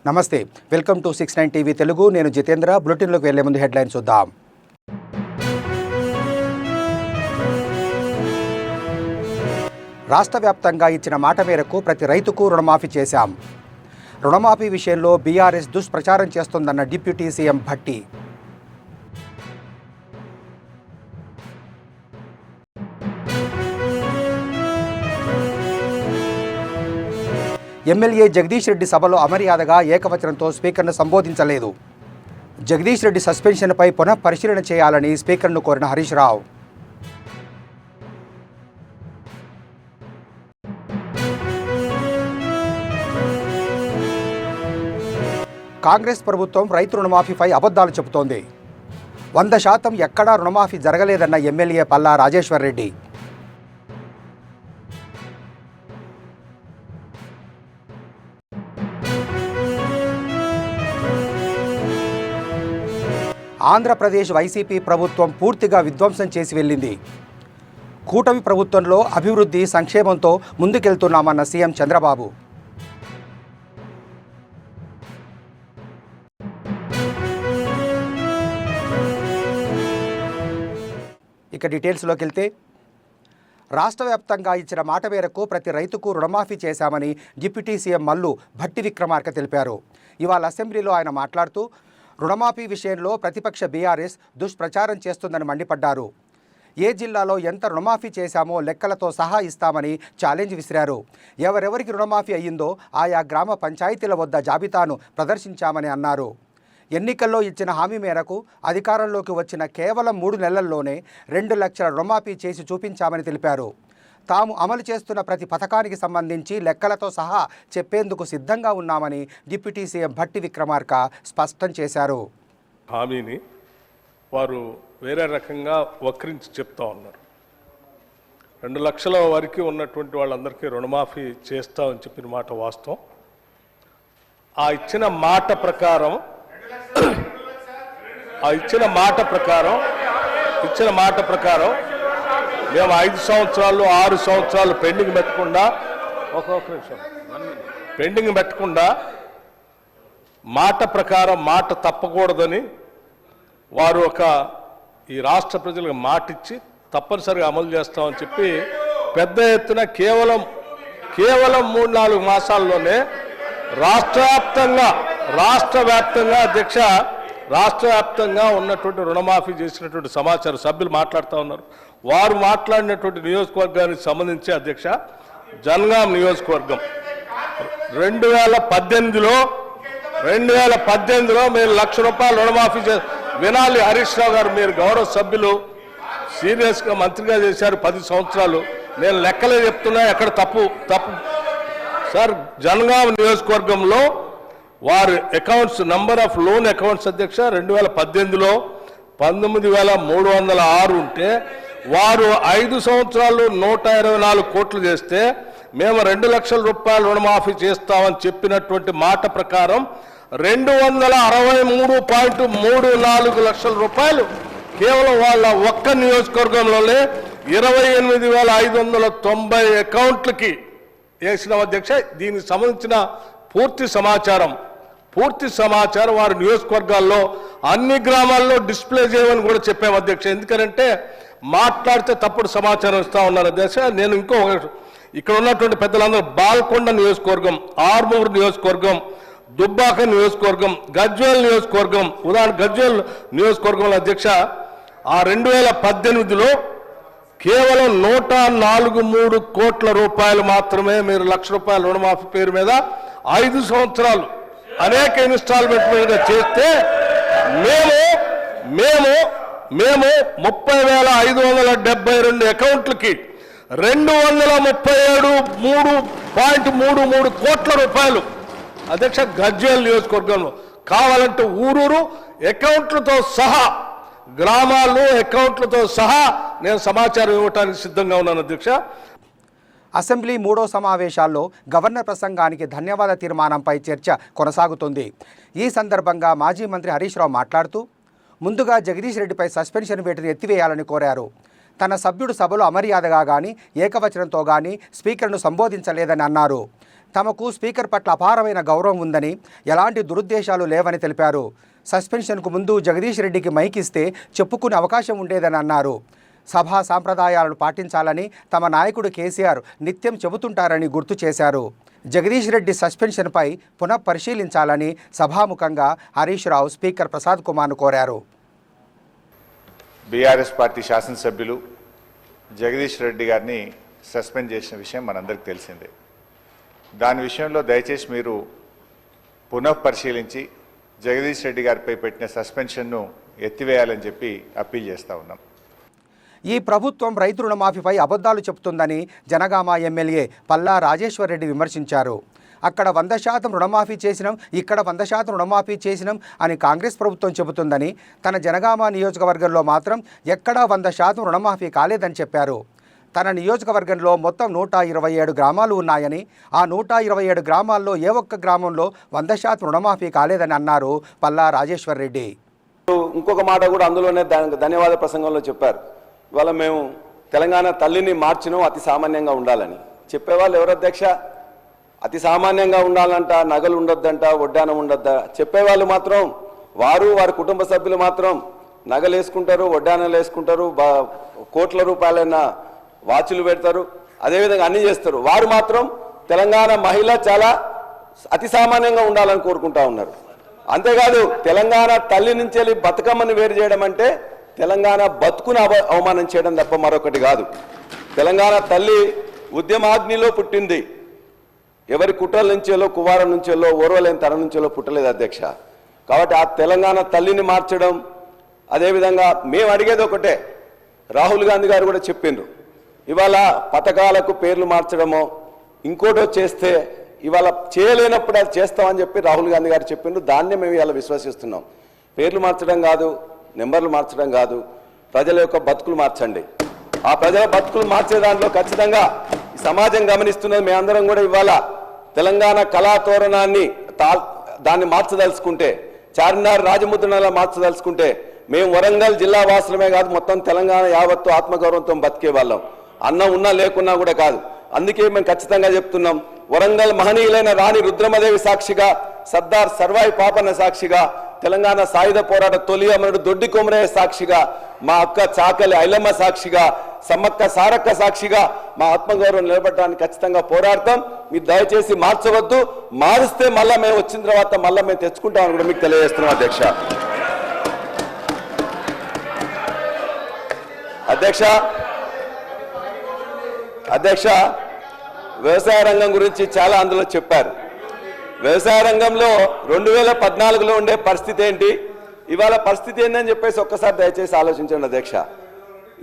నమస్తే, welcome to 69 TV Telugu. నేను జితేంద్ర. బులెటిన్లోకి వెళ్లే ముందు హెడ్లైన్స్ చూద్దాం. రాష్ట్ర వ్యాప్తంగా ఇచ్చిన మాట మేరకు ప్రతి రైతుకు రుణమాఫీ చేశాం. రుణమాఫీ విషయంలో బీఆర్ఎస్ దుష్ప్రచారం చేస్తోందన్న deputy CM Bhatti. MLA Jagadish Reddy సభలో అమర్యాదగా ఏకవచనంతో స్పీకర్ను సంబోధించలేదు. జగదీష్ రెడ్డి సస్పెన్షన్పై పునః పరిశీలన చేయాలని స్పీకర్ను కోరిన హరీష్ రావు. కాంగ్రెస్ ప్రభుత్వం రైతు రుణమాఫీపై అబద్ధాలు చెబుతోంది. 100% ఎక్కడా రుణమాఫీ జరగలేదన్న ఎమ్మెల్యే పల్లా రాజేశ్వర్ రెడ్డి. ఆంధ్రప్రదేశ్ వైసీపీ ప్రభుత్వం పూర్తిగా విధ్వంసం చేసి వెళ్ళింది. కూటమి ప్రభుత్వంలో అభివృద్ధి సంక్షేమంతో ముందుకెళ్తున్నామన్న సీఎం చంద్రబాబు. ఇక డీటెయిల్స్లోకి వెళ్తే, రాష్ట్ర వ్యాప్తంగా ఇచ్చిన మాట మేరకు ప్రతి రైతుకు రుణమాఫీ చేశామని డిప్యూటీ సీఎం మల్లు భట్టి విక్రమార్క తెలిపారు. ఇవాళ అసెంబ్లీలో ఆయన మాట్లాడుతూ రుణమాఫీ విషయంలో ప్రతిపక్ష బీఆర్ఎస్ దుష్ప్రచారం చేస్తుందని మండిపడ్డారు. ఏ జిల్లాలో ఎంత రుణమాఫీ చేశామో లెక్కలతో సహా ఇస్తామని ఛాలెంజ్ విసిరారు. ఎవరెవరికి రుణమాఫీ అయ్యిందో ఆయా గ్రామ పంచాయతీల వద్ద జాబితాను ప్రదర్శించామని అన్నారు. ఎన్నికల్లో ఇచ్చిన హామీ మేరకు అధికారంలోకి వచ్చిన కేవలం 3 నెలల్లోనే 2 లక్షల రుణమాఫీ చేసి చూపించామని తెలిపారు. తాము అమలు చేస్తున్న ప్రతి పథకానికి సంబంధించి లెక్కలతో సహా చెప్పేందుకు సిద్ధంగా ఉన్నామని డిప్యూటీ సీఎం భట్టి విక్రమార్క స్పష్టం చేశారు. హామీని వారు వేరే రకంగా వక్రించి చెప్తా ఉన్నారు. 2 లక్షల వరకు ఉన్నటువంటి వాళ్ళందరికీ రుణమాఫీ చేస్తామని చెప్పిన మాట వాస్తవం. ఆ ఇచ్చిన మాట ప్రకారం మేము 5 సంవత్సరాలు 6 సంవత్సరాలు పెండింగ్ పెట్టకుండా మాట ప్రకారం మాట తప్పకూడదని వారు ఈ రాష్ట్ర ప్రజలకు మాటిచ్చి తప్పనిసరిగా అమలు చేస్తామని చెప్పి పెద్ద ఎత్తున కేవలం 3-4 మాసాల్లోనే రాష్ట్ర వ్యాప్తంగా ఉన్నటువంటి రుణమాఫీ చేసినటువంటి సమాచారం సభ్యులు మాట్లాడుతూ ఉన్నారు. వారు మాట్లాడినటువంటి నియోజకవర్గానికి సంబంధించి అధ్యక్ష, జనగాం నియోజకవర్గం 2018లో మీరు ₹1,00,000 రుణమాఫీ వినాలి హరీష్ రావు గారు, మీరు గౌరవ సభ్యులు సీరియస్గా మంత్రిగా చేశారు 10 సంవత్సరాలు. నేను లెక్కలే చెప్తున్నా, ఎక్కడ తప్పు సార్. జనగాం నియోజకవర్గంలో వారి accounts number of loan accounts అధ్యక్ష 2018లో 19,306 ఉంటే వారు 5 సంవత్సరాలు 124 కోట్లు చేస్తే మేము ₹2 లక్షల రుణమాఫీ చేస్తామని చెప్పినటువంటి మాట ప్రకారం 263.34 లక్షల రూపాయలు కేవలం వాళ్ళ ఒక్క నియోజకవర్గంలోనే 28,590 అకౌంట్లకి వేసిన అధ్యక్ష. దీనికి సంబంధించిన పూర్తి సమాచారం వారి నియోజకవర్గాల్లో అన్ని గ్రామాల్లో డిస్ప్లే చేయమని కూడా చెప్పాము అధ్యక్ష. ఎందుకంటే మాట్లాడితే తప్పుడు సమాచారం ఇస్తా ఉన్నారు అధ్యక్ష. నేను ఇక్కడ ఉన్నటువంటి పెద్దలందరూ బాల్కొండ నియోజకవర్గం, ఆర్మూరు నియోజకవర్గం, దుబ్బాక నియోజకవర్గం, గజ్వేల్ నియోజకవర్గం, ఉదాహరణ గజ్వేల్ నియోజకవర్గంలో అధ్యక్ష ఆ 2018లో కేవలం 143 కోట్ల రూపాయలు మాత్రమే మీరు ₹1,00,000 రుణమాఫీ పేరు మీద 5 సంవత్సరాలు అనేక ఇన్స్టాల్మెంట్ మీద చేస్తే మేము 30,572 అకౌంట్లకి 237.33 కోట్ల రూపాయలు అధ్యక్ష గజ్వేల్ నియోజకవర్గంలో. కావాలంటే ఊరూరు అకౌంట్లతో సహా, గ్రామాల్లో అకౌంట్లతో సహా నేను సమాచారం ఇవ్వడానికి సిద్ధంగా ఉన్నాను అధ్యక్ష. అసెంబ్లీ 3వ సమావేశాల్లో గవర్నర్ ప్రసంగానికి ధన్యవాద తీర్మానంపై చర్చ కొనసాగుతుంది. ఈ సందర్భంగా మాజీ మంత్రి హరీష్ రావు మాట్లాడుతూ ముందుగా జగదీష్ రెడ్డిపై సస్పెన్షన్ వేటును ఎత్తివేయాలని కోరారు. తన సభ్యుడు సభలో అమర్యాదగా కానీ ఏకవచనంతో కానీ స్పీకర్ను సంబోధించలేదని అన్నారు. తమకు స్పీకర్ పట్ల అపారమైన గౌరవం ఉందని, ఎలాంటి దురుద్దేశాలు లేవని తెలిపారు. సస్పెన్షన్కు ముందు జగదీష్ రెడ్డికి మైక్ ఇస్తే చెప్పుకునే అవకాశం ఉండేదని అన్నారు. సభా సాంప్రదాయాలను పాటించాలని తమ నాయకుడు కేసీఆర్ నిత్యం చెబుతుంటారని గుర్తు చేశారు. జగదీష్ రెడ్డి సస్పెన్షన్పై పునఃపరిశీలించాలని సభాముఖంగా హరీష్ రావు స్పీకర్ ప్రసాద్ కుమార్ను కోరారు. బీఆర్ఎస్ పార్టీ శాసనసభ్యులు జగదీష్ రెడ్డి గారిని సస్పెండ్ చేసిన విషయం మనందరికీ తెలిసిందే. దాని విషయంలో దయచేసి మీరు పునఃపరిశీలించి జగదీష్ రెడ్డి గారిపై పెట్టిన సస్పెన్షన్ను ఎత్తివేయాలని చెప్పి అప్పీల్ చేస్తూ ఉన్నాం. ఈ ప్రభుత్వం రైతు రుణమాఫీపై అబద్ధాలు చెబుతుందని జనగామ ఎమ్మెల్యే పల్లా రాజేశ్వర్ రెడ్డి విమర్శించారు. అక్కడ 100% రుణమాఫీ చేసినాం, ఇక్కడ 100% రుణమాఫీ చేసినాం అని కాంగ్రెస్ ప్రభుత్వం చెబుతుందని, తన జనగామ నియోజకవర్గంలో మాత్రం ఎక్కడా 100% రుణమాఫీ కాలేదని చెప్పారు. తన నియోజకవర్గంలో మొత్తం 127 గ్రామాలు ఉన్నాయని, ఆ 127 గ్రామాల్లో ఏ ఒక్క గ్రామంలో 100% రుణమాఫీ కాలేదని అన్నారు పల్లా రాజేశ్వర్ రెడ్డి. ఇంకొక మాట కూడా అందులోనే ధన్యవాద ప్రసంగంలో చెప్పారు. ఇవాళ మేము తెలంగాణ తల్లిని మార్చినాం అతి సామాన్యంగా ఉండాలని చెప్పేవాళ్ళు ఎవరు అధ్యక్ష? అతి సామాన్యంగా ఉండాలంట, నగలు ఉండొద్దంట, వడ్డానం ఉండొద్దా? చెప్పేవాళ్ళు మాత్రం వారి కుటుంబ సభ్యులు మాత్రం నగలు వేసుకుంటారు, వడ్డానాలు వేసుకుంటారు, కోట్ల రూపాయలైన వాచులు పెడతారు, అదేవిధంగా అన్ని చేస్తారు. వారు మాత్రం తెలంగాణ మహిళ చాలా అతి సామాన్యంగా ఉండాలని కోరుకుంటా ఉన్నారు. అంతేకాదు తెలంగాణ తల్లి నుంచి వెళ్ళి బతుకమ్మని వేరు చేయడం అంటే తెలంగాణ బతుకును అవమానం చేయడం తప్ప మరొకటి కాదు. తెలంగాణ తల్లి ఉద్యమాగ్నిలో పుట్టింది. ఎవరి కుట్రల నుంచేలో, కువారం నుంచేలో, ఓర్వలేని తరం నుంచేలో పుట్టలేదు అధ్యక్ష. కాబట్టి ఆ తెలంగాణ తల్లిని మార్చడం, అదేవిధంగా మేము అడిగేది ఒకటే, రాహుల్ గాంధీ గారు కూడా చెప్పిండ్రు, ఇవాళ పథకాలకు పేర్లు మార్చడమో ఇంకోటో చేస్తే ఇవాళ చేయలేనప్పుడు అది చేస్తామని చెప్పి రాహుల్ గాంధీ గారు చెప్పిండ్రు. దాన్నే మేము ఇవాళ విశ్వసిస్తున్నాం. పేర్లు మార్చడం కాదు, నెంబర్లు మార్చడం కాదు, ప్రజల యొక్క బతుకులు మార్చండి. ఆ ప్రజల బతుకులు మార్చే దాంట్లో ఖచ్చితంగా ఈ సమాజం గమనిస్తున్నది. మేమందరం కూడా ఇవాళ తెలంగాణ కళాతోరణాన్ని దాన్ని మార్చదలుచుకుంటే, చార్మినార్ రాజముద్రలా మార్చదలుచుకుంటే మేము వరంగల్ జిల్లా వాసులమే కాదు, మొత్తం తెలంగాణ యావత్తు ఆత్మగౌరవంతో బతికే వాళ్ళం. అన్నం ఉన్నా లేకున్నా కూడా కాదు. అందుకే మేము ఖచ్చితంగా చెప్తున్నాం, వరంగల్ మహనీయులైన రాణి రుద్రమదేవి సాక్షిగా, సర్దార్ సర్వాయి పాపన్న సాక్షిగా, తెలంగాణ సాయుధ పోరాట తొలి అమరుడు దొడ్డి కొమరయ్య సాక్షిగా, మా అక్క చాకలి ఐలమ్మ సాక్షిగా, సమ్మక్క సారక్క సాక్షిగా మా ఆత్మగౌరవం నిలబడడానికి ఖచ్చితంగా పోరాడతాం. మీరు దయచేసి మార్చవద్దు. మారిస్తే మళ్ళా మేము వచ్చిన తర్వాత మళ్ళీ మేము తెచ్చుకుంటామని కూడా మీకు తెలియజేస్తున్నాం అధ్యక్ష. అధ్యక్ష వ్యవసాయ రంగం గురించి చాలా అందులో చెప్పారు. వ్యవసాయ రంగంలో 2014లో ఉండే పరిస్థితి ఏంటి, ఇవాళ పరిస్థితి ఏంటని చెప్పేసి ఒక్కసారి దయచేసి ఆలోచించండి అధ్యక్ష.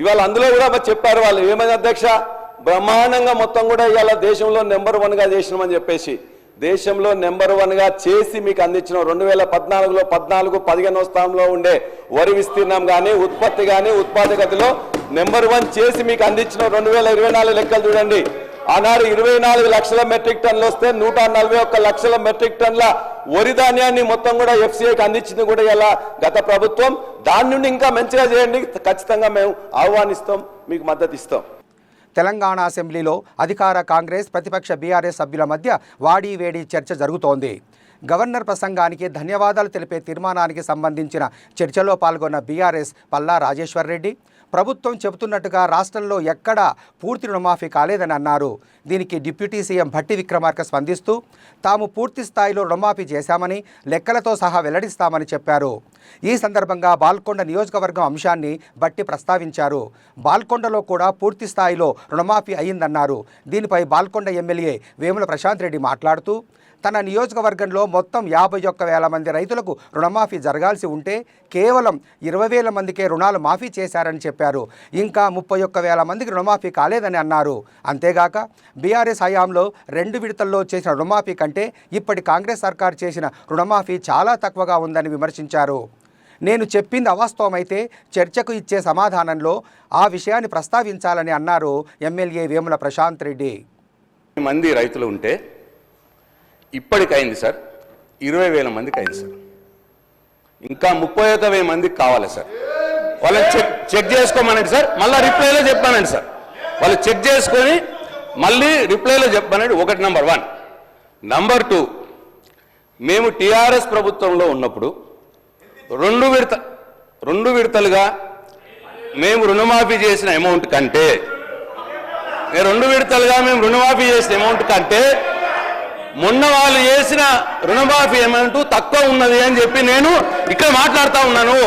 ఇవాళ అందులో కూడా చెప్పారు వాళ్ళు ఏమైంది అధ్యక్ష, బ్రహ్మాండంగా మొత్తం కూడా ఇవాళ దేశంలో నెంబర్ 1గా చేసినామని చెప్పేసి దేశంలో నెంబర్ 1గా చేసి మీకు అందించిన 2014లో 14-15 స్థానంలో ఉండే వరి విస్తీర్ణం కానీ, ఉత్పత్తి కానీ, ఉత్పాదకతలో నెంబర్ 1 చేసి మీకు అందించిన 2024 లెక్కలు చూడండి. ఆనాడు 24 లక్షల మెట్రిక్ టన్నులు వస్తే 141 లక్షల మెట్రిక్ టన్నుల వరి ధాన్యాన్ని మొత్తం కూడా ఎఫ్సీఐకి అందించింది కూడా ఇలా గత ప్రభుత్వం. దాని నుండి ఇంకా మంచిగా చేయండి, ఖచ్చితంగా మేము ఆహ్వానిస్తాం, మీకు మద్దతు ఇస్తాం. తెలంగాణ అసెంబ్లీలో అధికార కాంగ్రెస్, ప్రతిపక్ష బీఆర్ఎస్ సభ్యుల మధ్య వాడీ వేడి చర్చ జరుగుతోంది. గవర్నర్ ప్రసంగానికి ధన్యవాదాలు తెలిపే తీర్మానానికి సంబంధించిన చర్చలో పాల్గొన్న బీఆర్ఎస్ పల్లా రాజేశ్వర్ రెడ్డి ప్రభుత్వం చెబుతున్నట్టుగా రాష్ట్రంలో ఎక్కడా పూర్తి రుణమాఫీ కాలేదని అన్నారు. దీనికి డిప్యూటీ సీఎం భట్టి విక్రమార్క స్పందిస్తూ తాము పూర్తి స్థాయిలో రుణమాఫీ చేశామని లెక్కలతో సహా వెల్లడిస్తామని చెప్పారు. ఈ సందర్భంగా బాల్కొండ నియోజకవర్గం అంశాన్ని భట్టి ప్రస్తావించారు. బాల్కొండలో కూడా పూర్తి స్థాయిలో రుణమాఫీ అయిందన్నారు. దీనిపై బాల్కొండ ఎమ్మెల్యే వేముల ప్రశాంత్ రెడ్డి మాట్లాడుతూ తన నియోజకవర్గంలో మొత్తం 51,000 మంది రైతులకు రుణమాఫీ జరగాల్సి ఉంటే కేవలం 20,000 మందికే రుణాలు మాఫీ చేశారని చెప్పారు. ఇంకా 31,000 మందికి రుణమాఫీ కాలేదని అన్నారు. అంతేగాక బీఆర్ఎస్ హయాంలో 2 విడతల్లో చేసిన రుణమాఫీ కంటే ఇప్పటి కాంగ్రెస్ సర్కార్ చేసిన రుణమాఫీ చాలా తక్కువగా ఉందని విమర్శించారు. నేను చెప్పింది అవాస్తవమైతే చర్చకు ఇచ్చే సమాధానంలో ఆ విషయాన్ని ప్రస్తావించాలని అన్నారు ఎమ్మెల్యే వేముల ప్రశాంత్ రెడ్డి. మంది రైతులు ఉంటే ఇప్పటికైంది సార్ 20,000 మందికి అయింది సార్. ఇంకా 31,000 మందికి కావాలి సార్. వాళ్ళని చెక్ చేసుకోమనండి సార్, మళ్ళీ రిప్లైలో చెప్పానండి సార్. వాళ్ళు చెక్ చేసుకొని మళ్ళీ రిప్లైలో చెప్పానండి. ఒకటి నెంబర్ 1. నంబర్ 2, మేము టీఆర్ఎస్ ప్రభుత్వంలో ఉన్నప్పుడు రెండు విడతలుగా మేము రుణమాఫీ చేసిన అమౌంట్ కంటే మొన్న వాళ్ళు చేసిన రుణమాఫీ అమౌంట్ తక్కువ ఉన్నది అని చెప్పి నేను ఇక్కడ మాట్లాడుతూ ఉన్నాను.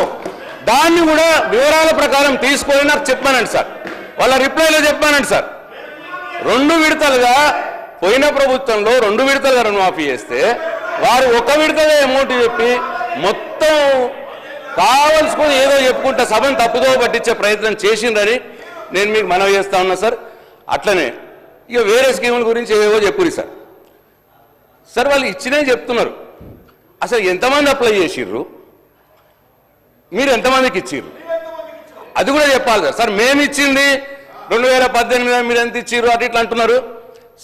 దాన్ని కూడా వివరాల ప్రకారం తీసుకొని నాకు చెప్పానండి సార్. వాళ్ళ రిప్లైలో చెప్పానండి సార్. 2 విడతలుగా పోయిన ప్రభుత్వంలో 2 విడతలుగా రుణమాఫీ చేస్తే వారు 1 విడతగా అమౌంట్ చెప్పి మొత్తం కావలసుకొని ఏదో చెప్పుకుంటే సభను తప్పుదో పట్టించే ప్రయత్నం చేసిందని నేను మీకు మనవి చేస్తా ఉన్నా సార్. అట్లనే ఇక వేరే స్కీముల గురించి ఏవో చెప్పురి సార్. సార్ వాళ్ళు ఇచ్చినవి చెప్తున్నారు. అసలు ఎంతమంది అప్లై చేసిర్రు, మీరు ఎంతమందికి ఇచ్చిర్రు అది కూడా చెప్పాలి సార్. సార్ మేము ఇచ్చింది 2018 మీరు ఎంత ఇచ్చిర్రు అటు ఇట్లా అంటున్నారు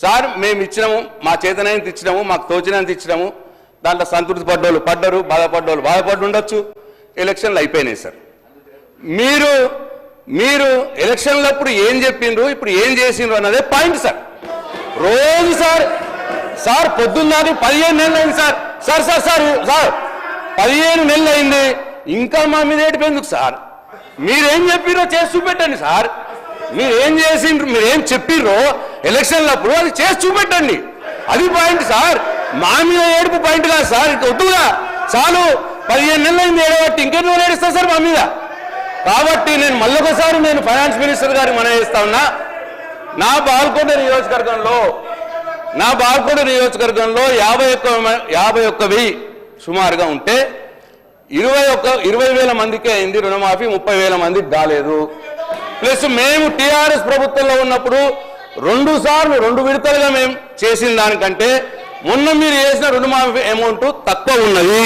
సార్. మేము ఇచ్చినాము, మా చేతనైనంత ఇచ్చినాము, మాకు తోచినంత ఇచ్చినాము. దాంట్లో సంతృప్తి పడ్డోళ్ళు పడ్డరు, బాధపడ్డోళ్ళు బాధపడి ఉండొచ్చు. ఎలక్షన్లు అయిపోయినాయి సార్. మీరు ఎలక్షన్లప్పుడు ఏం చెప్పిండ్రు, ఇప్పుడు ఏం చేసిండ్రు అన్నదే పాయింట్ సార్. రోజు సార్ పొద్దున్నది 15 నెలలు అయింది సార్. సార్ 15 నెలలు అయింది, ఇంకా మా మీద ఏడిపోయిందుకు సార్? మీరేం చెప్పిర్రో చేసి చూపెట్టండి సార్. మీరేం చేసిండ్రు, మీరేం చెప్పిర్రో ఎలక్షన్లప్పుడు అది చేసి చూపెట్టండి. అది పాయింట్ సార్. మా మీద ఏడుపు పాయింట్ కాదు సార్. వద్దుగా చాలు, 15 నెలలు అయింది ఏడబట్టి ఇంకెన్నో ఏడుస్తా సార్ మా మీద. కాబట్టి నేను మళ్ళొకసారి ఫైనాన్స్ మినిస్టర్ గారికి మనం చేస్తా ఉన్నా. నా బాల్కొండ నియోజకవర్గంలో 51,000 సుమారుగా ఉంటే 20,000 మందికే అయింది రుణమాఫీ, 30,000 మందికి కాలేదు. ప్లస్ మేము టీఆర్ఎస్ ప్రభుత్వంలో ఉన్నప్పుడు 2 సార్లు 2 విడతలుగా మేము చేసిన దానికంటే మొన్న మీరు చేసిన రుణమాఫీ అమౌంట్ తక్కువ ఉన్నది.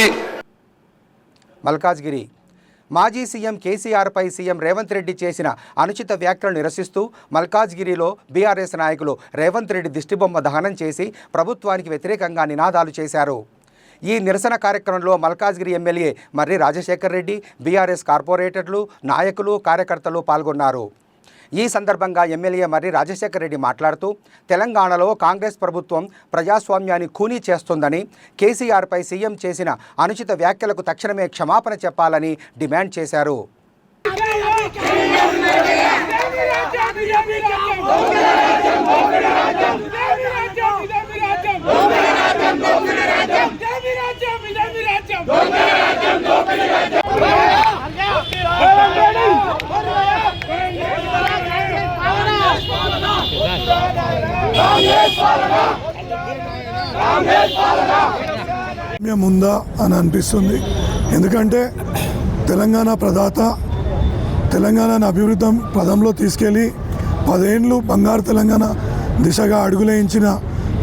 మల్కాజ్గిరి మాజీ సీఎం కేసీఆర్పై సీఎం రేవంత్ రెడ్డి చేసిన అనుచిత వ్యాఖ్యలు నిరసిస్తూ మల్కాజ్గిరిలో బీఆర్ఎస్ నాయకులు రేవంత్ రెడ్డి దిష్టిబొమ్మ దహనం చేసి ప్రభుత్వానికి వ్యతిరేకంగా నినాదాలు చేశారు. ఈ నిరసన కార్యక్రమంలో మల్కాజ్గిరి ఎమ్మెల్యే మర్రి రాజశేఖర్ రెడ్డి, బీఆర్ఎస్ కార్పొరేటర్లు, నాయకులు, కార్యకర్తలు పాల్గొన్నారు. ఈ సందర్భంగా ఎమ్మెల్యే మర్రి రాజశేఖర్ రెడ్డి మాట్లాడుతూ తెలంగాణలో కాంగ్రెస్ ప్రభుత్వం ప్రజాస్వామ్యాన్ని ఖూనీ చేస్తుందని, కేసీఆర్పై సీఎం చేసిన అనుచిత వ్యాఖ్యలకు తక్షణమే క్షమాపణ చెప్పాలని డిమాండ్ చేశారు. ఉందా అని అనిపిస్తుంది. ఎందుకంటే తెలంగాణ ప్రదాత తెలంగాణను అభివృద్ధి పదంలో తీసుకెళ్ళి 10 ఏళ్ళు బంగారు తెలంగాణ దిశగా అడుగులేయించిన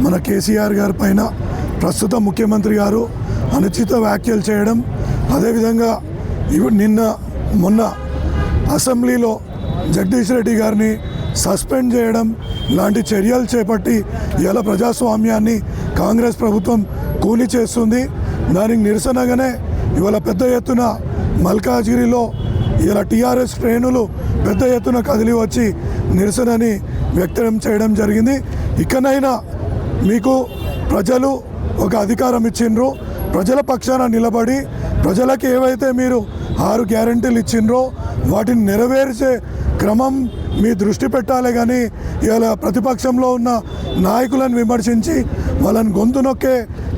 మన కేసీఆర్ గారి పైన ప్రస్తుత ముఖ్యమంత్రి గారు అనుచిత వ్యాఖ్యలు చేయడం, అదేవిధంగా మొన్న అసెంబ్లీలో జగదీష్ రెడ్డి గారిని సస్పెండ్ చేయడం లాంటి చర్యలు చేపట్టి ఇలా ప్రజాస్వామ్యాన్ని కాంగ్రెస్ ప్రభుత్వం కూలి చేస్తుంది. దానికి నిరసనగానే ఇవాళ పెద్ద ఎత్తున మల్కాజ్గిరిలో ఇలా టీఆర్ఎస్ శ్రేణులు పెద్ద ఎత్తున కదిలి వచ్చి నిరసనని వ్యక్తం చేయడం జరిగింది. ఇకనైనా మీకు ప్రజలు ఒక అధికారం ఇచ్చిండ్రు, ప్రజల పక్షాన నిలబడి ప్రజలకు ఏవైతే మీరు 6 గ్యారెంటీలు ఇచ్చిండ్రో వాటిని నెరవేర్చే క్రమం మీ దృష్టి పెట్టాలి. కానీ ఇలా ప్రతిపక్షంలో ఉన్న నాయకులను విమర్శించి వాళ్ళని గొంతు నొక్కే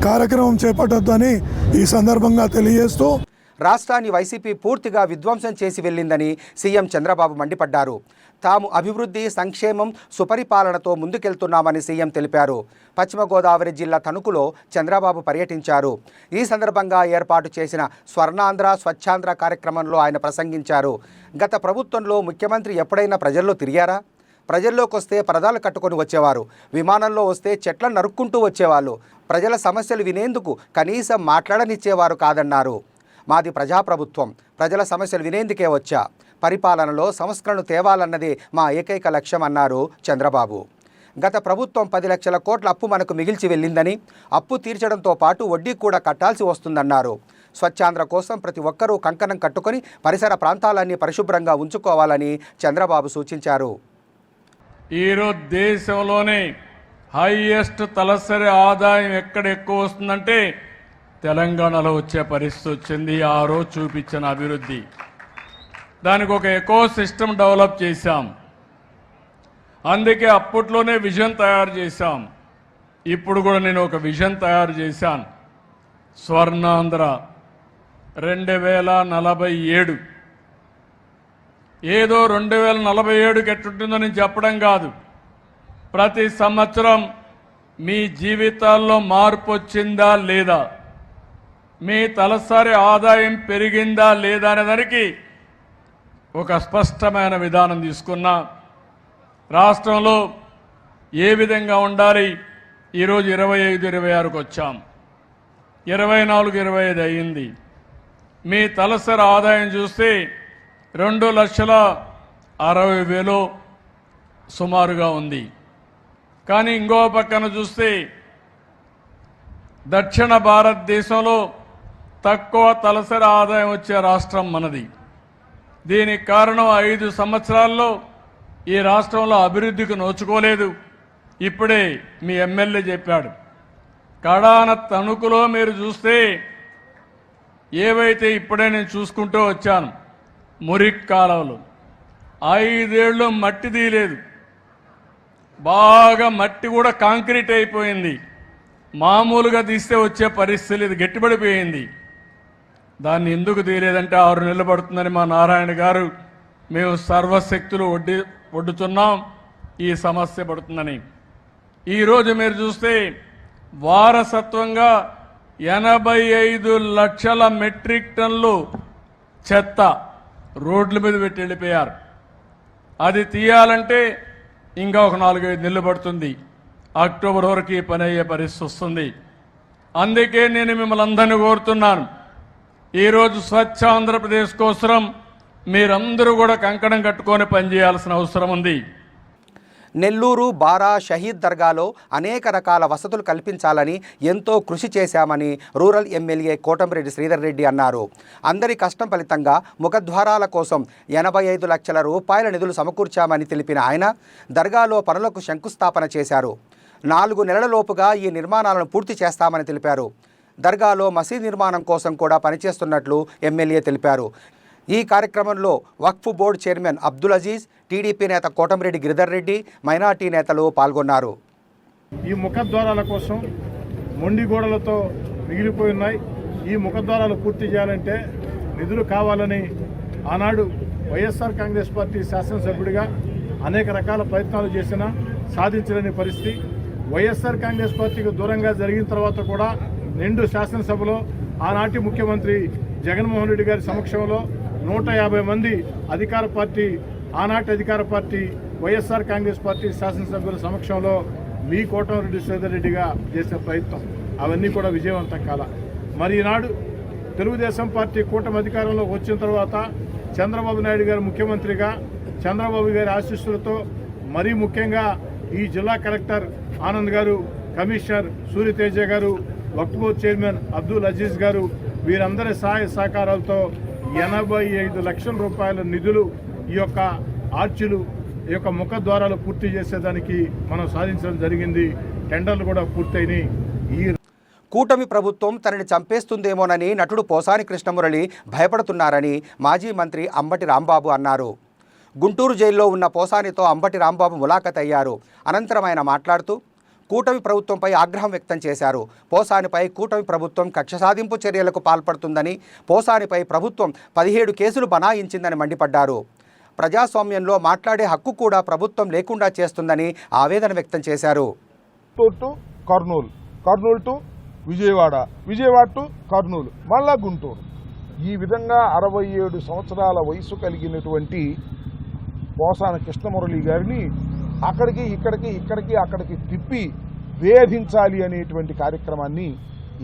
కార్యక్రమం చేపట్టొద్దని ఈ సందర్భంగా తెలియజేస్తూ రాష్ట్రాన్ని వైసీపీ పూర్తిగా విధ్వంసం చేసి వెళ్ళిందని సీఎం చంద్రబాబు మండిపడ్డారు. తాము అభివృద్ధి, సంక్షేమం, సుపరిపాలనతో ముందుకెళ్తున్నామని సీఎం తెలిపారు. పశ్చిమ గోదావరి జిల్లా తణుకులో చంద్రబాబు పర్యటించారు. ఈ సందర్భంగా ఏర్పాటు చేసిన స్వర్ణాంధ్ర, స్వచ్ఛాంధ్ర కార్యక్రమంలో ఆయన ప్రసంగించారు. గత ప్రభుత్వంలో ముఖ్యమంత్రి ఎప్పుడైనా ప్రజల్లో తిరిగారా? ప్రజల్లోకి వస్తే పరదాలు కట్టుకొని వచ్చేవారు, విమానంలో వస్తే చెట్లను నరుక్కుంటూ వచ్చేవాళ్ళు. ప్రజల సమస్యలు వినేందుకు కనీసం మాట్లాడనిచ్చేవారు కాదన్నారు. మాది ప్రజాప్రభుత్వం, ప్రజల సమస్యలు వినేందుకే వచ్చా, పరిపాలనలో సంస్కరణలు తేవాలన్నదే మా ఏకైక లక్ష్యం అన్నారు చంద్రబాబు. గత ప్రభుత్వం 10 లక్షల కోట్ల అప్పు మనకు మిగిల్చి వెళ్ళిందని, అప్పు తీర్చడంతో పాటు వడ్డీ కూడా కట్టాల్సి వస్తుందన్నారు. స్వచ్ఛాంధ్ర కోసం ప్రతి ఒక్కరూ కంకణం కట్టుకొని పరిసర ప్రాంతాలన్నీ పరిశుభ్రంగా ఉంచుకోవాలని చంద్రబాబు సూచించారు. ఈరోజు దేశంలోనే హైయెస్ట్ తలసరి ఆదాయం ఎక్కడ ఎక్కువ వస్తుందంటే తెలంగాణలో వచ్చే పరిస్థితి వచ్చింది. ఆ రోజు చూపించిన అభివృద్ధి, దానికి ఒక ఎకో సిస్టమ్ డెవలప్ చేశాం. అందుకే అప్పట్లోనే విజన్ తయారు చేశాం. ఇప్పుడు కూడా నేను ఒక విజన్ తయారు చేశాను. స్వర్ణాంధ్ర 2047. ఏదో 2047కి ఎట్టుంటుందో నేను చెప్పడం కాదు. ప్రతి సంవత్సరం మీ జీవితాల్లో మార్పు వచ్చిందా లేదా, మీ తలసరి ఆదాయం పెరిగిందా లేదా అనే దానికి ఒక స్పష్టమైన విధానం తీసుకున్నా. రాష్ట్రంలో ఏ విధంగా ఉండాలి, ఈరోజు 25-26కు వచ్చాం, 24-25 అయ్యింది. మీ తలసరి ఆదాయం చూస్తే 2,60,000 సుమారుగా ఉంది. కానీ ఇంకో పక్కన చూస్తే దక్షిణ భారతదేశంలో తక్కువ తలసరి ఆదాయం వచ్చే రాష్ట్రం మనది. దీనికి కారణం 5 సంవత్సరాల్లో ఈ రాష్ట్రంలో అభివృద్ధికి నోచుకోలేదు. ఇప్పుడే మీ ఎమ్మెల్యే చెప్పాడు. కడాన తణుకులో మీరు చూస్తే ఏవైతే ఇప్పుడే నేను చూసుకుంటూ వచ్చాను, మురికి కాలువలు 5 ఏళ్ళు మట్టి తీయలేదు, బాగా మట్టి కూడా కాంక్రీట్ అయిపోయింది. మామూలుగా తీస్తే వచ్చే పరిస్థితి ఇది గట్టిపడిపోయింది. దాన్ని ఎందుకు తీయలేదంటే 6 నెలలు పడుతుందని మా నారాయణ గారు మేము సర్వశక్తులు ఒడ్డుతున్నాం, ఈ సమస్య పడుతుందని. ఈరోజు మీరు చూస్తే వారసత్వంగా 85 లక్షల మెట్రిక్ టన్నులు చెత్త రోడ్ల మీద పెట్టి వెళ్ళిపోయారు. అది తీయాలంటే ఇంకా ఒక 4-5 నెలలు పడుతుంది. అక్టోబర్ వరకు ఈ పని అయ్యే పరిస్థితి వస్తుంది. అందుకే నేను మిమ్మల్ని అందరినీ కోరుతున్నాను, ఈరోజు స్వచ్ఛ ఆంధ్రప్రదేశ్ కోసం మీరందరూ కూడా కంకణం కట్టుకొని పనిచేయాల్సిన అవసరం ఉంది. నెల్లూరు బారా షహీద్ దర్గాలో అనేక రకాల వసతులు కల్పించాలని ఎంతో కృషి చేశామని రూరల్ ఎమ్మెల్యే కోటమిరెడ్డి శ్రీధర్ రెడ్డి అన్నారు. అందరి కష్టం ఫలితంగా ముఖద్వారాల కోసం 85 లక్షల రూపాయల నిధులు సమకూర్చామని తెలిపిన ఆయన దర్గాలో పనులకు శంకుస్థాపన చేశారు. 4 నెలలలోపుగా ఈ నిర్మాణాలను పూర్తి చేస్తామని తెలిపారు. దర్గాలో మసీద్ నిర్మాణం కోసం కూడా పనిచేస్తున్నట్లు ఎమ్మెల్యే తెలిపారు. ఈ కార్యక్రమంలో Waqf board chairman Abdul Aziz, TDP నేత కోటమిరెడ్డి గిరిధర్ రెడ్డి, మైనార్టీ నేతలు పాల్గొన్నారు. ఈ ముఖద్వారాల కోసం మొండి గోడలతో మిగిలిపోయి ఉన్నాయి. ఈ ముఖద్వారాలు పూర్తి చేయాలంటే నిధులు కావాలని ఆనాడు వైఎస్ఆర్ కాంగ్రెస్ పార్టీ శాసనసభ్యుడిగా అనేక రకాల ప్రయత్నాలు చేసినా సాధించలేని పరిస్థితి. వైఎస్ఆర్ కాంగ్రెస్ పార్టీకి దూరంగా జరిగిన తర్వాత కూడా నిండు శాసనసభలో ఆనాటి ముఖ్యమంత్రి జగన్మోహన్ రెడ్డి గారి సమక్షంలో 150 మంది అధికార పార్టీ, ఆనాటి అధికార పార్టీ వైఎస్ఆర్ కాంగ్రెస్ పార్టీ శాసనసభ్యుల సమక్షంలో మీ కోటమిరెడ్డి శ్రీధర్ రెడ్డిగా చేసే ప్రయత్నం అవన్నీ కూడా విజయవంతం కాల. మరి ఈనాడు తెలుగుదేశం పార్టీ కూటమి అధికారంలోకి వచ్చిన తర్వాత చంద్రబాబు నాయుడు గారు ముఖ్యమంత్రిగా, చంద్రబాబు గారి ఆశీస్సులతో మరీ ముఖ్యంగా ఈ జిల్లా కలెక్టర్ ఆనంద్ గారు, కమిషనర్ సూర్యతేజ గారు, వక్ఫ్ బోర్డు చైర్మన్ అబ్దుల్ అజీజ్ గారు, వీరందరి సహాయ సహకారాలతో 85 లక్షల రూపాయల నిధులు ఈ యొక్క ఆర్చిలు, ఈ యొక్క ముఖద్వారాలు పూర్తి చేసేదానికి మనం సాధించడం జరిగింది. టెండర్లు కూడా పూర్తయినాయి. ఈ కూటమి ప్రభుత్వం తనని చంపేస్తుందేమోనని నటుడు పోసాని కృష్ణమురళి భయపడుతున్నారని మాజీ మంత్రి అంబటి రాంబాబు అన్నారు. గుంటూరు జైల్లో ఉన్న పోసానితో అంబటి రాంబాబు ములాఖత్ అయ్యారు. అనంతరం ఆయన మాట్లాడుతూ కూటమి ప్రభుత్వంపై ఆగ్రహం వ్యక్తం చేశారు. పోసానిపై కూటమి ప్రభుత్వం కక్ష సాధింపు చర్యలకు పాల్పడుతుందని, పోసానిపై ప్రభుత్వం 17 కేసులు బనాయించిందని మండిపడ్డారు. ప్రజాస్వామ్యంలో మాట్లాడే హక్కు కూడా ప్రభుత్వం లేకుండా చేస్తుందని ఆవేదన వ్యక్తం చేశారు. To Kurnool, Kurnool to Vijayawada, Vijayawada to Kurnool, మళ్ళా గుంటూరు. ఈ విధంగా 67 సంవత్సరాల వయసు కలిగినటువంటి పోసాని కృష్ణమురళి గారిని అక్కడికి తిప్పి వేధించాలి అనేటువంటి కార్యక్రమాన్ని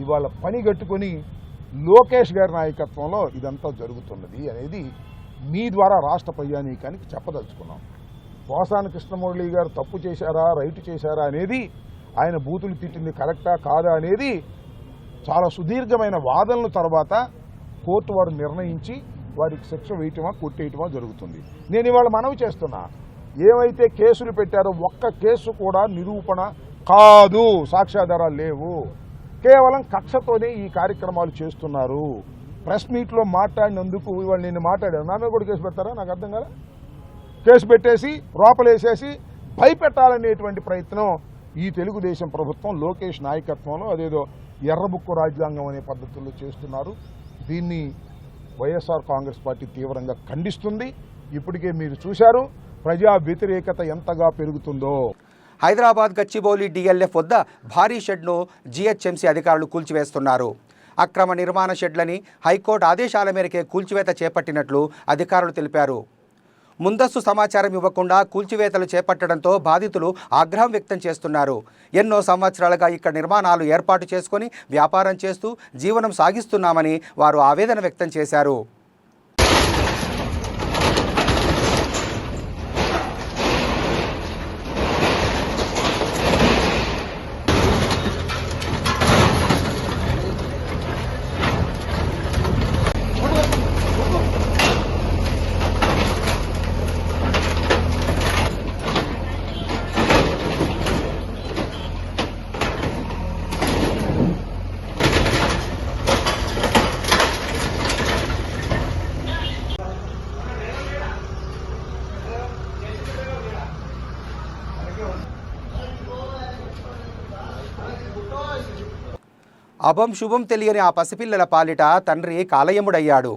ఇవాళ పనిగట్టుకొని లోకేష్ గారి నాయకత్వంలో ఇదంతా జరుగుతున్నది అనేది మీ ద్వారా రాష్ట్ర ప్రజానీకానికి చెప్పదలుచుకున్నాం. పోసాని కృష్ణమురళి గారు తప్పు చేశారా, రైట్ చేశారా అనేది, ఆయన బూతులు తిట్టింది కరెక్టా కాదా అనేది చాలా సుదీర్ఘమైన వాదనల తర్వాత కోర్టు వారు నిర్ణయించి వారికి శిక్ష వేయటమా కొట్టేయటమా జరుగుతుంది. నేను ఇవాళ మనవి చేస్తున్నా, ఏవైతే కేసులు పెట్టారో ఒక్క కేసు కూడా నిరూపణ కాదు, సాక్ష్యాధారాలు లేవు. కేవలం కక్షతోనే ఈ కార్యక్రమాలు చేస్తున్నారు. ప్రెస్ మీట్లో మాట్లాడినందుకు ఇవాళ నేను మాట్లాడాను, నా మీద కూడా కేసు పెడతారా? నాకు అర్థం కదా. కేసు పెట్టేసి లోపలేసేసి భయపెట్టాలనేటువంటి ప్రయత్నం ఈ తెలుగుదేశం ప్రభుత్వం లోకేష్ నాయకత్వంలో అదేదో ఎర్రబుక్కు రాజ్యాంగం అనే పద్ధతుల్లో చేస్తున్నారు. దీన్ని వైఎస్ఆర్ కాంగ్రెస్ పార్టీ తీవ్రంగా ఖండిస్తుంది. ఇప్పటికే మీరు చూశారు ప్రజా వ్యతిరేకత ఎంతగా పెరుగుతుందో. హైదరాబాద్ గచ్చిబౌలి డిఎల్ఎఫ్ వద్ద భారీ షెడ్ను జీహెచ్ఎంసీ అధికారులు కూల్చివేస్తున్నారు. అక్రమ నిర్మాణ షెడ్లని హైకోర్టు ఆదేశాల మేరకే కూల్చివేత చేపట్టినట్లు అధికారులు తెలిపారు. ముందస్తు సమాచారం ఇవ్వకుండా కూల్చివేతలు చేపట్టడంతో బాధితులు ఆగ్రహం వ్యక్తం చేస్తున్నారు. ఎన్నో సంవత్సరాలుగా ఇక్కడ నిర్మాణాలు ఏర్పాటు చేసుకొని వ్యాపారం చేస్తూ జీవనం సాగిస్తున్నామని వారు ఆవేదన వ్యక్తం చేశారు. అభం శుభం తెలియని ఆ పసిపిల్లల పాలిట తండ్రి కాలయముడయ్యాడు.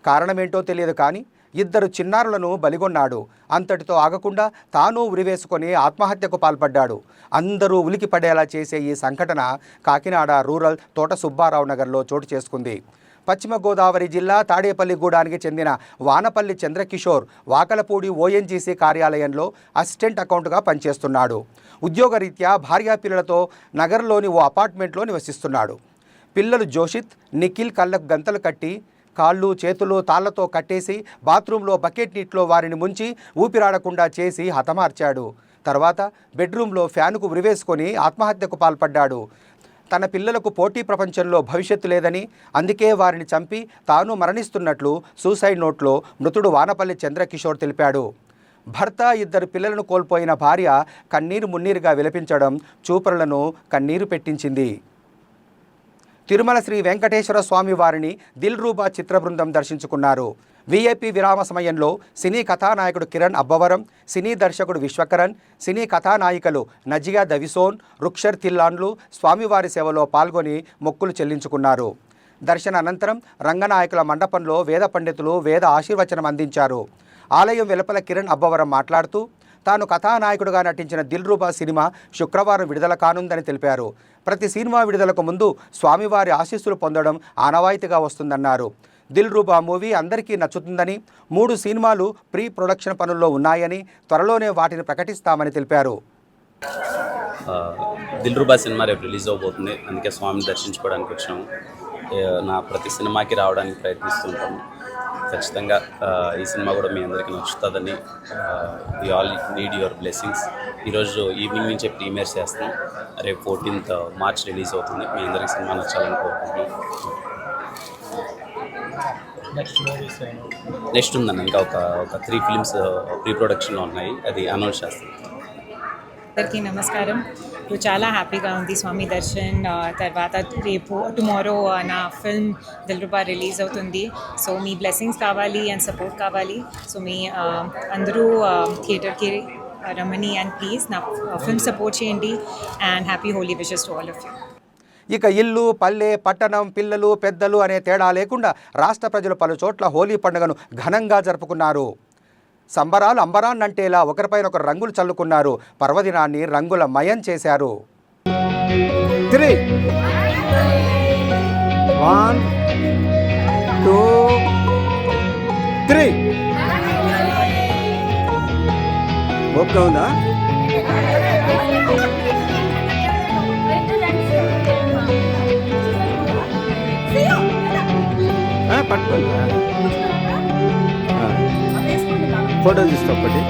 కారణమేంటో తెలియదు కానీ ఇద్దరు చిన్నారులను బలిగొన్నాడు. అంతటితో ఆగకుండా తాను ఉరివేసుకొని ఆత్మహత్యకు పాల్పడ్డాడు. అందరూ ఉలికి పడేలా చేసే ఈ సంఘటన కాకినాడ రూరల్ తోట సుబ్బారావు నగర్లో చోటు చేసుకుంది. పశ్చిమ గోదావరి జిల్లా తాడేపల్లిగూడానికి చెందిన వానపల్లి చంద్రకిషోర్ వాకలపూడి ఓఎన్జీసీ కార్యాలయంలో అసిస్టెంట్ అకౌంట్గా పనిచేస్తున్నాడు. ఉద్యోగరీత్యా భార్యా పిల్లలతో నగర్లోని ఓ అపార్ట్మెంట్లో నివసిస్తున్నాడు. పిల్లలు జోషిత్, నిఖిల్ కళ్ళకు గంతలు కట్టి కాళ్ళు చేతులు తాళ్లతో కట్టేసి బాత్రూంలో బకెట్ నీటిలో వారిని ముంచి ఊపిరాడకుండా చేసి హతమార్చాడు. తర్వాత బెడ్రూమ్లో ఫ్యానుకు ఉరివేసుకొని ఆత్మహత్యకు పాల్పడ్డాడు. తన పిల్లలకు పోటీ ప్రపంచంలో భవిష్యత్తు లేదని అందుకే వారిని చంపి తాను మరణిస్తున్నట్లు సూసైడ్ నోట్లో మృతుడు వానపల్లి చంద్రకిషోర్ తెలిపాడు. భర్త, ఇద్దరు పిల్లలను కోల్పోయిన భార్య కన్నీరు మున్నీరుగా విలపించడం చూపరులను కన్నీరు పెట్టించింది. తిరుమల శ్రీ వెంకటేశ్వర స్వామి వారిని దిల్ రూబా చిత్ర బృందం దర్శించుకున్నారు. వీఐపీ విరామ సమయంలో సినీ కథానాయకుడు కిరణ్ అబ్బవరం, సినీ దర్శకుడు విశ్వకరణ్, సినీ కథానాయికలు నజియా దవిసోన్, రుక్షర్ తిల్లాన్లు స్వామివారి సేవలో పాల్గొని మొక్కులు చెల్లించుకున్నారు. దర్శన అనంతరం రంగనాయకుల మండపంలో వేద పండితులు వేద ఆశీర్వచనం అందించారు. ఆలయం వెలుపల కిరణ్ అబ్బవరం మాట్లాడుతూ తాను కథానాయకుడుగా నటించిన దిల్ రూబా సినిమా శుక్రవారం విడుదల కానుందని తెలిపారు. ప్రతి సినిమా విడుదలకు ముందు స్వామివారి ఆశీస్సులు పొందడం ఆనవాయితీగా వస్తుందన్నారు. దిల్ రూబా మూవీ అందరికీ నచ్చుతుందని, 3 సినిమాలు ప్రీ ప్రొడక్షన్ పనుల్లో ఉన్నాయని, త్వరలోనే వాటిని ప్రకటిస్తామని తెలిపారు. దిల్ రూబా సినిమా రేపు రిలీజ్ అవబోతుంది. అందుకే స్వామిని దర్శించుకోవడానికి వచ్చాము. నా ప్రతి సినిమాకి రావడానికి ప్రయత్నిస్తుంటాము. ఖచ్చితంగా ఈ సినిమా కూడా మీ అందరికీ నచ్చుతుందని, we all need your blessings. ఈరోజు ఈవినింగ్ నుంచే ప్రీమియర్ చేస్తాం. రేపు 14th మార్చ్ రిలీజ్ అవుతుంది. మీ అందరికీ సినిమా నచ్చాలని కోరుకుంటున్నాం. నెక్స్ట్ ఉందన్న ఇంకా ఒక 3 ఫిల్మ్స్ ప్రీ ప్రొడక్షన్లో ఉన్నాయి. అది అనౌన్స్ చేస్తాం. అందరికీ నమస్కారం. ఇప్పుడు చాలా హ్యాపీగా ఉంది. స్వామి దర్శన్ తర్వాత రేపు టుమారో నా ఫిల్మ్ దిల్ రూబా రిలీజ్ అవుతుంది. సో మీ బ్లెస్సింగ్స్ కావాలి అండ్ సపోర్ట్ కావాలి. సో మీ అందరూ థియేటర్కి రమ్మని అండ్ ప్లీజ్ నా ఫిల్మ్ సపోర్ట్ చేయండి. And happy Holi wishes to all of you. ఇక ఇల్లు, పల్లె, పట్టణం, పిల్లలు, పెద్దలు అనే తేడా లేకుండా రాష్ట్ర ప్రజలు పలు చోట్ల హోలీ పండుగను ఘనంగా జరుపుకున్నారు. సంబరాలు అంబరాన్నంటేలా ఒకరిపైన ఒకరు రంగులు చల్లుకున్నారు. పర్వదినాన్ని రంగుల మయం చేశారు. 3 1 2 3 ఓకే ఉందా? పట్టుకోండి, ఫోటో తీస్తా ఒకటి.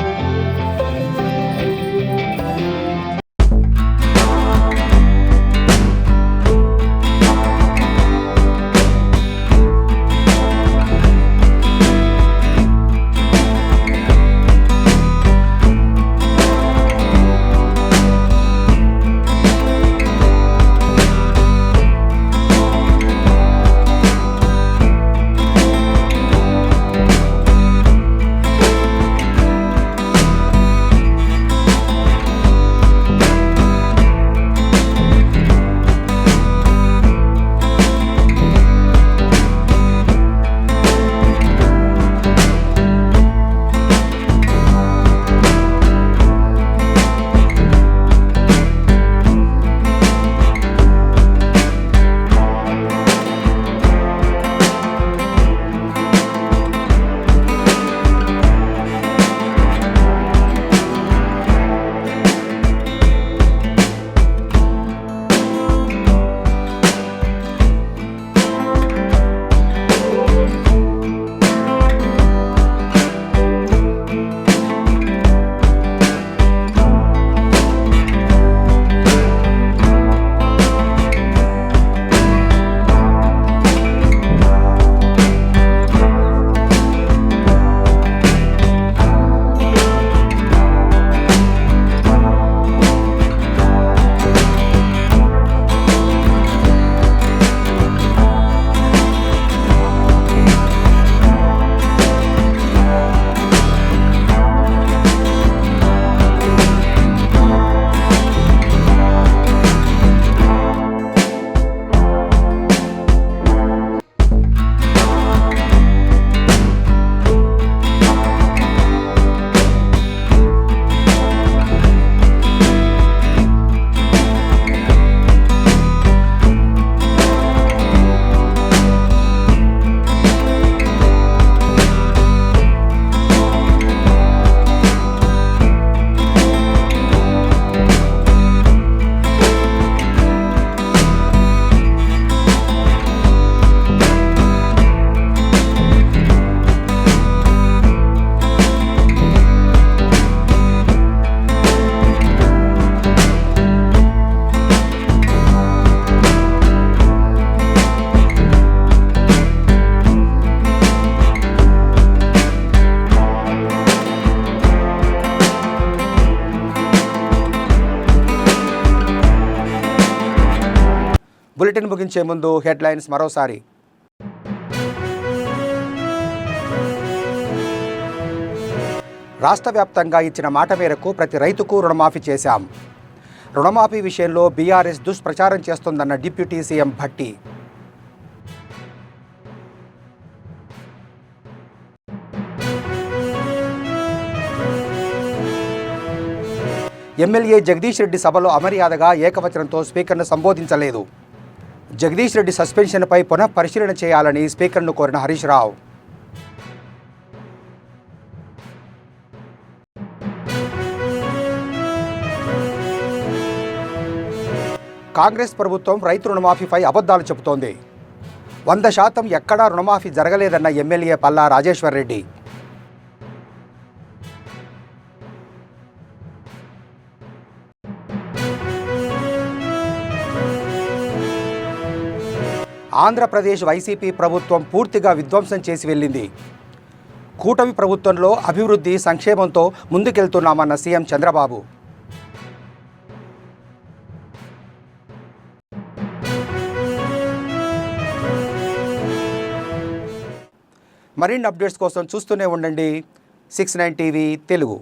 బులెటిన్ ముగించే ముందు హెడ్లైన్స్ మరోసారి. రాష్ట్ర వ్యాప్తంగా ఇచ్చిన మాట మేరకు ప్రతి రైతుకు రుణమాఫీ చేశాం. రుణమాఫీ విషయంలో బీఆర్ఎస్ దుష్ప్రచారం చేస్తోందన్న deputy CM Bhatti. MLA Jagadish Reddy సభలో అమర్యాదగా ఏకవచనంతో స్పీకర్ను సంబోధించలేదు. జగదీష్ రెడ్డి సస్పెన్షన్పై పునః పరిశీలన చేయాలని స్పీకర్ను కోరిన హరీష్ రావు. కాంగ్రెస్ ప్రభుత్వం రైతు రుణమాఫీపై అబద్ధాలు చెబుతోంది. 100% ఎక్కడా రుణమాఫీ జరగలేదన్న ఎమ్మెల్యే పల్లా రాజేశ్వర్ రెడ్డి. ఆంధ్రప్రదేశ్ వైసీపీ ప్రభుత్వం పూర్తిగా విధ్వంసం చేసి వెళ్ళింది. కూటమి ప్రభుత్వంలో అభివృద్ధి సంక్షేమంతో ముందుకెళ్తున్నామన్న సీఎం చంద్రబాబు. మరిన్ని అప్డేట్స్ కోసం చూస్తూనే ఉండండి 69 టీవీ తెలుగు.